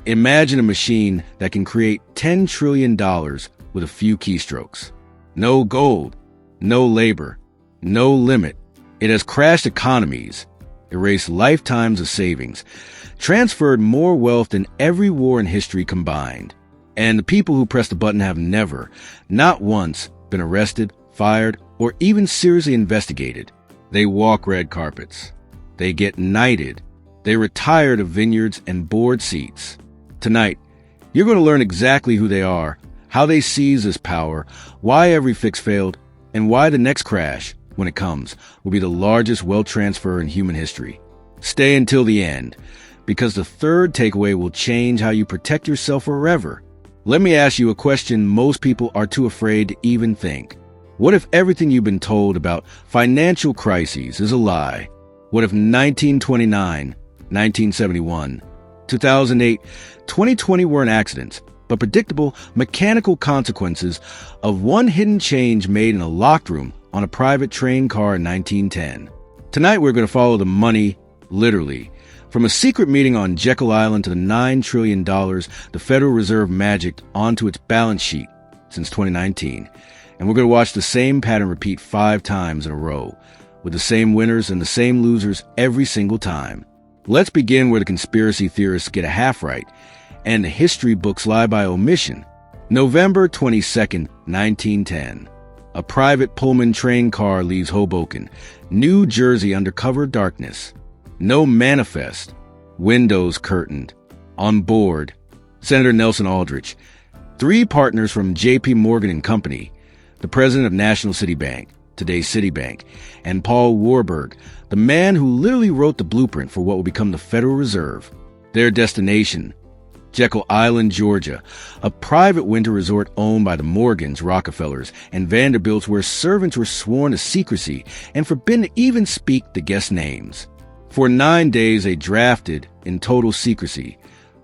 Imagine a machine that can create $10 trillion with a few keystrokes. No gold, no labor, no limit. It has crashed economies, erased lifetimes of savings, transferred more wealth than every war in history combined. And the people who press the button have never, not once, been arrested, fired, or even seriously investigated. They walk red carpets. They get knighted. They retire to vineyards and board seats. Tonight, you're going to learn exactly who they are, how they seize this power, why every fix failed, and why the next crash, when it comes, will be the largest wealth transfer in human history. Stay until the end, because the third takeaway will change how you protect yourself forever. Let me ask you a question most people are too afraid to even think. What if everything you've been told about financial crises is a lie? What if 1929, 1971, 2008, 2020 weren't accidents, but predictable mechanical consequences of one hidden change made in a locked room on a private train car in 1910? Tonight we're going to follow the money, literally. From a secret meeting on Jekyll Island to the $9 trillion the Federal Reserve magicked onto its balance sheet since 2019. And we're going to watch the same pattern repeat 5 times in a row, with the same winners and the same losers every single time. Let's begin where the conspiracy theorists get a half right, and the history books lie by omission. November 22nd, 1910. A private Pullman train car leaves Hoboken, New Jersey under cover of darkness. No manifest. Windows curtained. On board, Senator Nelson Aldrich, 3 partners from J.P. Morgan and Company, the president of National City Bank, today's Citibank, and Paul Warburg, the man who literally wrote the blueprint for what will become the Federal Reserve. Their destination, Jekyll Island, Georgia, a private winter resort owned by the Morgans, Rockefellers, and Vanderbilts, where servants were sworn to secrecy and forbidden to even speak the guest names. For 9 days, they drafted, in total secrecy,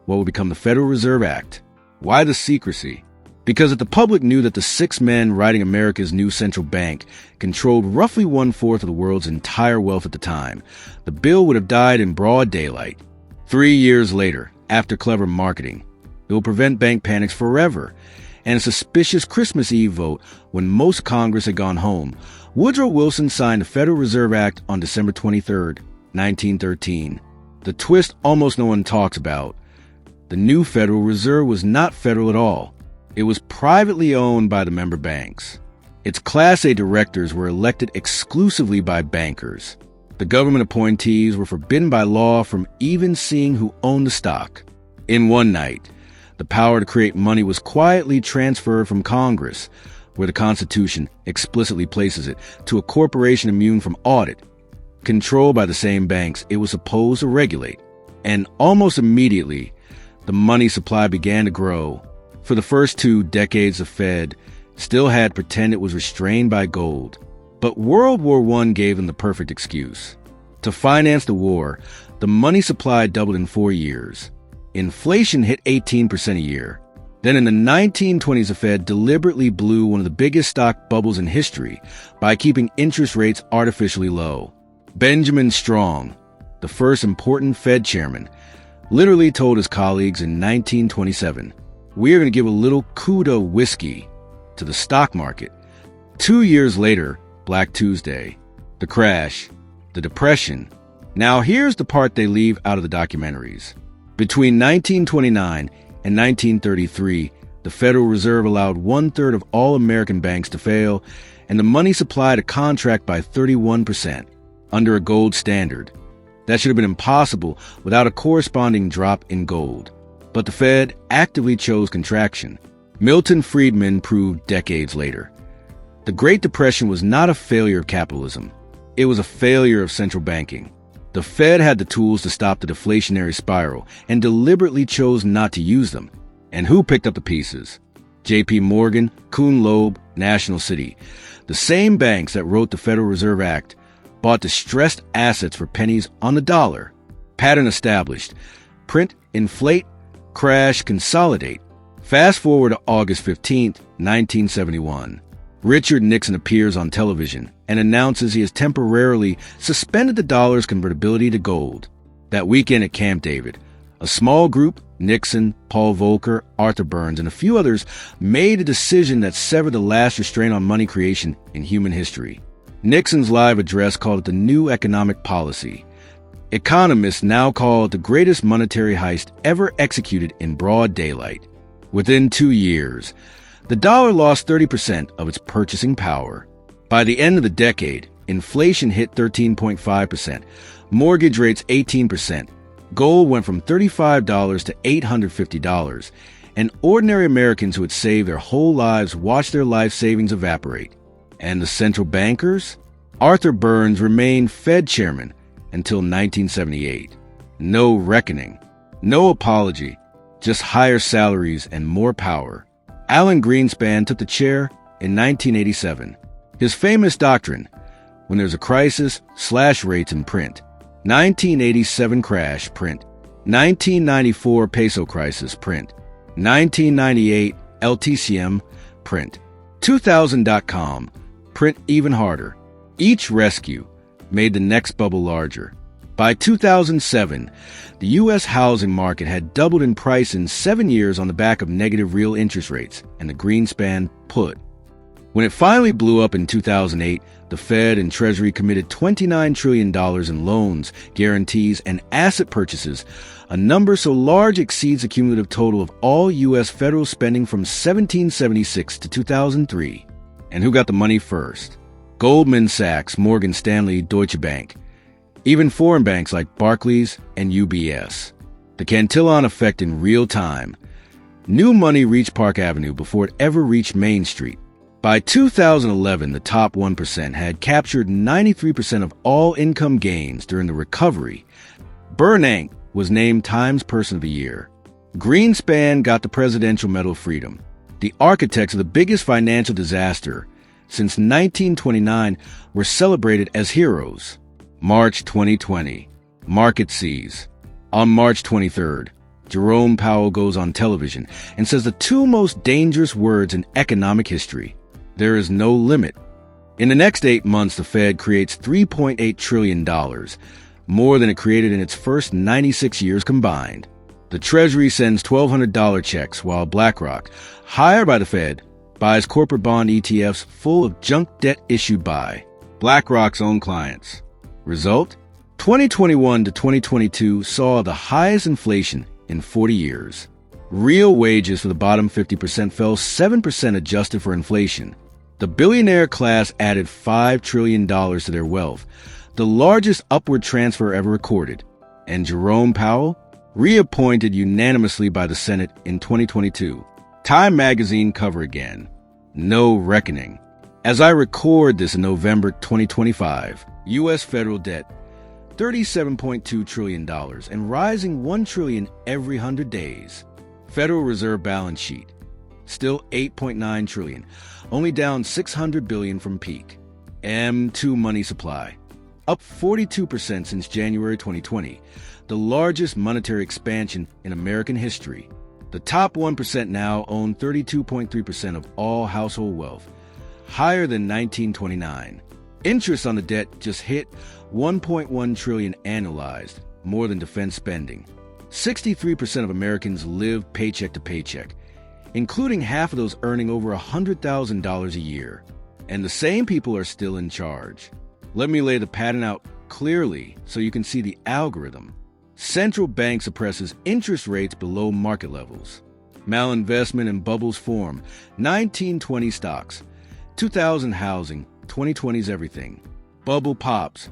what would become the Federal Reserve Act. Why the secrecy? Because if the public knew that the 6 men writing America's new central bank controlled roughly 1/4 of the world's entire wealth at the time, the bill would have died in broad daylight. 3 years later, after clever marketing, it will prevent bank panics forever. And a suspicious Christmas Eve vote, when most Congress had gone home, Woodrow Wilson signed the Federal Reserve Act on December 23rd, 1913. The twist almost no one talks about. The new Federal Reserve was not federal at all. It was privately owned by the member banks. Its Class A directors were elected exclusively by bankers. The government appointees were forbidden by law from even seeing who owned the stock. In one night, the power to create money was quietly transferred from Congress, where the Constitution explicitly places it, to a corporation immune from audit, controlled by the same banks it was supposed to regulate. And almost immediately, the money supply began to grow. For the first 2 decades, the Fed still had pretended it was restrained by gold. But World War I gave them the perfect excuse. To finance the war, the money supply doubled in 4 years. Inflation hit 18% a year. Then in the 1920s, the Fed deliberately blew one of the biggest stock bubbles in history by keeping interest rates artificially low. Benjamin Strong, the first important Fed chairman, literally told his colleagues in 1927, "We are going to give a little coup de whiskey to the stock market." 2 years later, Black Tuesday, the crash, the depression. Now here's the part they leave out of the documentaries. Between 1929 and 1933, the Federal Reserve allowed 1/3 of all American banks to fail, and the money supply to contract by 31%, under a gold standard. That should have been impossible without a corresponding drop in gold. But the Fed actively chose contraction. Milton Friedman proved decades later. The Great Depression was not a failure of capitalism. It was a failure of central banking. The Fed had the tools to stop the deflationary spiral and deliberately chose not to use them. And who picked up the pieces? J.P. Morgan, Kuhn Loeb, National City. The same banks that wrote the Federal Reserve Act bought distressed assets for pennies on the dollar. Pattern established. Print, inflate, crash, consolidate. Fast forward to August 15th, 1971. Richard Nixon appears on television and announces he has temporarily suspended the dollar's convertibility to gold. That weekend at Camp David, A small group, Nixon, Paul Volcker, Arthur Burns, and a few others, made a decision that severed the last restraint on money creation in human history. Nixon's live address called it the new economic policy. Economists now call it the greatest monetary heist ever executed in broad daylight. Within 2 years, the dollar lost 30% of its purchasing power. By the end of the decade, inflation hit 13.5%, mortgage rates 18%, gold went from $35 to $850, and ordinary Americans who had saved their whole lives watched their life savings evaporate. And the central bankers? Arthur Burns remained Fed chairman until 1978. No reckoning, no apology, just higher salaries and more power. Alan Greenspan took the chair in 1987. His famous doctrine, when there's a crisis, slash rates and print. 1987 crash, print. 1994 peso crisis, print. 1998 LTCM, print. 2000.com, print even harder. Each rescue made the next bubble larger. By 2007, the U.S. housing market had doubled in price in 7 years on the back of negative real interest rates and the Greenspan put. When it finally blew up in 2008, the Fed and Treasury committed $29 trillion in loans, guarantees, and asset purchases, a number so large exceeds the cumulative total of all U.S. federal spending from 1776 to 2003. And who got the money first? Goldman Sachs, Morgan Stanley, Deutsche Bank. Even foreign banks like Barclays and UBS. The Cantillon effect in real time. New money reached Park Avenue before it ever reached Main Street. By 2011, the top 1% had captured 93% of all income gains during the recovery. Bernanke was named Times Person of the Year. Greenspan got the Presidential Medal of Freedom. The architects of the biggest financial disaster since 1929 were celebrated as heroes. March 2020. Market seize. On March 23rd, Jerome Powell goes on television and says the two most dangerous words in economic history. There is no limit. In the next 8 months, the Fed creates $3.8 trillion, more than it created in its first 96 years combined. The Treasury sends $1,200 checks, while BlackRock, hired by the Fed, buys corporate bond ETFs full of junk debt issued by BlackRock's own clients. Result? 2021 to 2022 saw the highest inflation in 40 years. Real wages for the bottom 50% fell 7% adjusted for inflation. The billionaire class added $5 trillion to their wealth, the largest upward transfer ever recorded. And Jerome Powell, reappointed unanimously by the Senate in 2022. Time magazine cover again. No reckoning. As I record this in November 2025, U.S. federal debt, $37.2 trillion and rising $1 trillion every 100 days. Federal Reserve balance sheet, still $8.9 trillion, only down $600 billion from peak. M2 money supply, up 42% since January 2020, the largest monetary expansion in American history. The top 1% now own 32.3% of all household wealth, higher than 1929. Interest on the debt just hit $1.1 trillion annualized, more than defense spending. 63% of Americans live paycheck to paycheck, including half of those earning over $100,000 a year. And the same people are still in charge. Let me lay the pattern out clearly so you can see the algorithm. Central bank suppresses interest rates below market levels. Malinvestment and bubbles form. 1920 stocks. 2000 housing. 2020's everything. Bubble pops,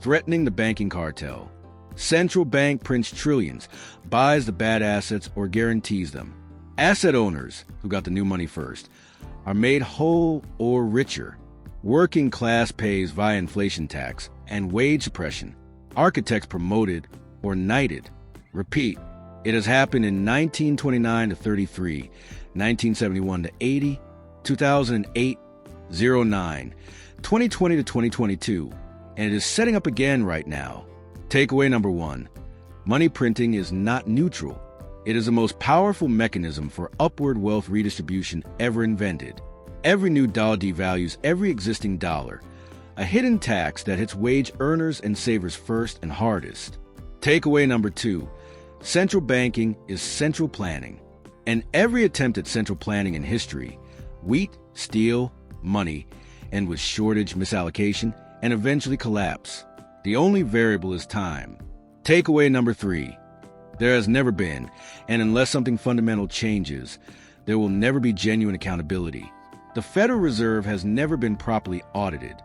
threatening the banking cartel. Central bank prints trillions, buys the bad assets or guarantees them. Asset owners, who got the new money first, are made whole or richer. Working class pays via inflation tax and wage suppression. Architects promoted or knighted. Repeat, it has happened in 1929 to 33, 1971 to 80, 2008, 09, 2020 to 2022, and it is setting up again right now. Takeaway number 1, money printing is not neutral. It is the most powerful mechanism for upward wealth redistribution ever invented. Every new dollar devalues every existing dollar, a hidden tax that hits wage earners and savers first and hardest. Takeaway number 2, Central banking is central planning. And every attempt at central planning in history, wheat, steel, money, end with shortage, misallocation, and eventually collapse. The only variable is time. Takeaway number 3. There has never been, and unless something fundamental changes, there will never be genuine accountability. The Federal Reserve has never been properly audited.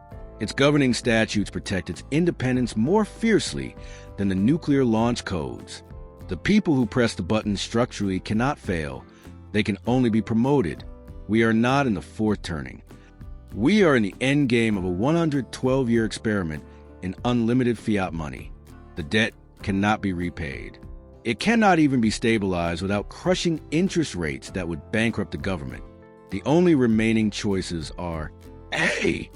Its governing statutes protect its independence more fiercely than the nuclear launch codes. The people who press the button structurally cannot fail. They can only be promoted. We are not in the fourth turning. We are in the end game of a 112-year experiment in unlimited fiat money. The debt cannot be repaid. It cannot even be stabilized without crushing interest rates that would bankrupt the government. The only remaining choices are A.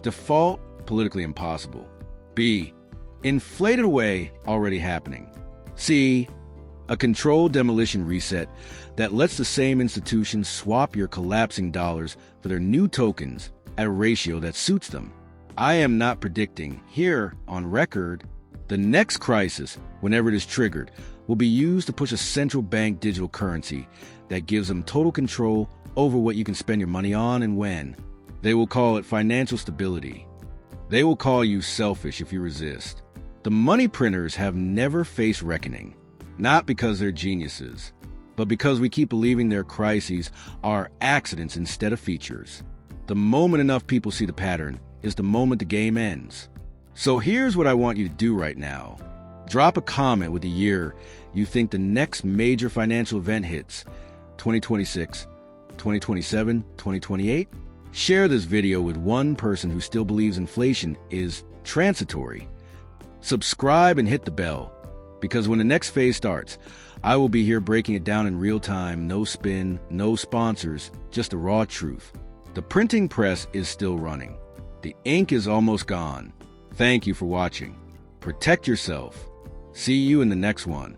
Default, politically impossible. B. Inflated away, already happening. C. A controlled demolition reset that lets the same institutions swap your collapsing dollars for their new tokens at a ratio that suits them. I am not predicting, here on record, the next crisis, whenever it is triggered, will be used to push a central bank digital currency that gives them total control over what you can spend your money on and when. They will call it financial stability. They will call you selfish if you resist. The money printers have never faced reckoning, not because they're geniuses, but because we keep believing their crises are accidents instead of features. The moment enough people see the pattern is the moment the game ends. So here's what I want you to do right now. Drop a comment with the year you think the next major financial event hits. 2026, 2027, 2028? Share this video with one person who still believes inflation is transitory. Subscribe and hit the bell, because when the next phase starts, I will be here breaking it down in real time, no spin, no sponsors, just the raw truth. The printing press is still running. The ink is almost gone. Thank you for watching. Protect yourself. See you in the next one.